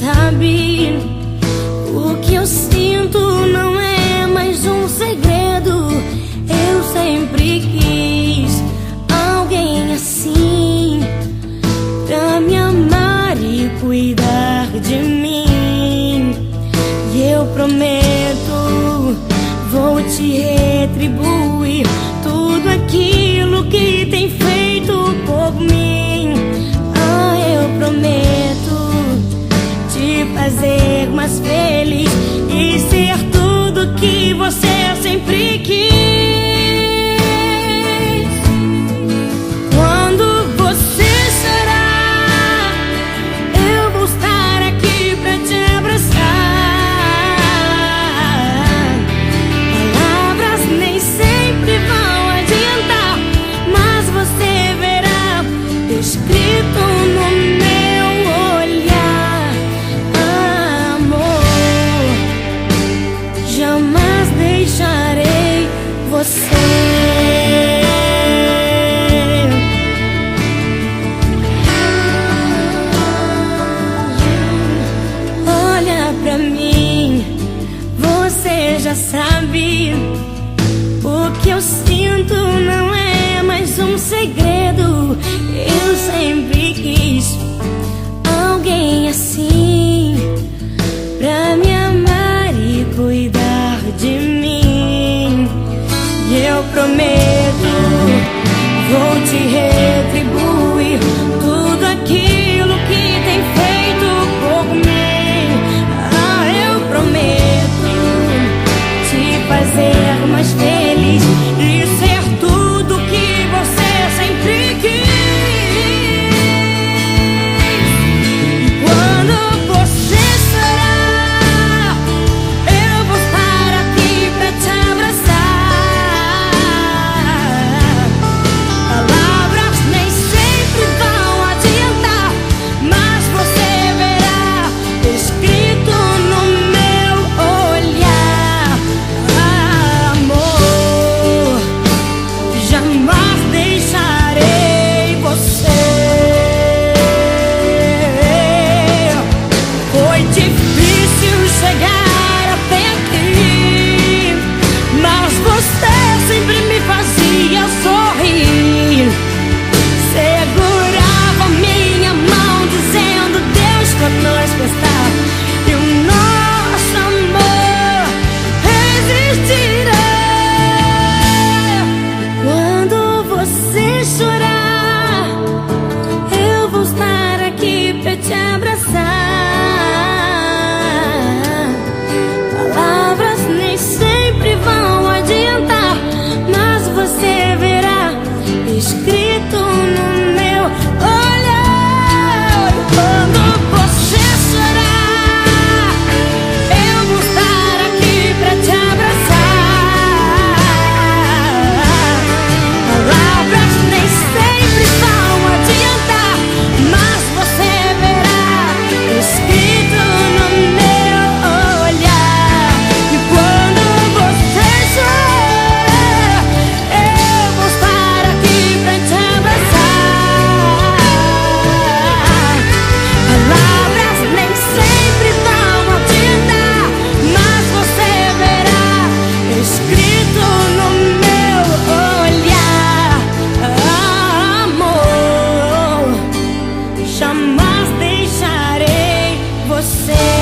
sabe. O que eu sinto não é mais um segredo. Eu sempre quis alguém assim, pra me amar e cuidar de mim. E eu prometo, vou te retribuir tudo aquilo que tem feito por mim. Ah, eu prometo te fazer mais feliz e ser tudo que você sempre quis. Quando você chorar, eu vou estar aqui pra te abraçar. Palavras nem sempre vão adiantar, mas você verá escrito no meu olhar. Amor, jamais deixarei você. Olha pra mim, você já sabe. O que eu sinto não é mais um segredo. Eu sempre quis alguém assim, pra me amar e cuidar de mim. E eu prometo, vou te retribuir tudo aquilo que tem feito por mim. Ah, eu prometo te fazer mais feliz e ser tudo que você sempre quis. E quando você chorar, eu vou estar aqui pra te abraçar. Palavras nem sempre vão adiantar, mas você verá escrito no meu olhar. Amor, jamais deixarei você. Foi difícil chegar até aqui, mas você sempre me fazia sorrir. Segurava minha mão dizendo: Deus conosco está, e o nosso amor resistirá. Quando você chorar, eu vou estar aqui pra te abraçar. Palavras nem sempre vão adiantar, mas você verá escrito no meu olhar. Quando você chorar, eu vou estar aqui pra te abraçar. Palavras nem sempre vão adiantar, mas você verá escrito no meu olhar. E quando você chorar, eu vou estar aqui pra te abraçar. Palavras nem sempre vão adiantar, mas você verá escrito no meu olhar. Amor, jamais deixarei você.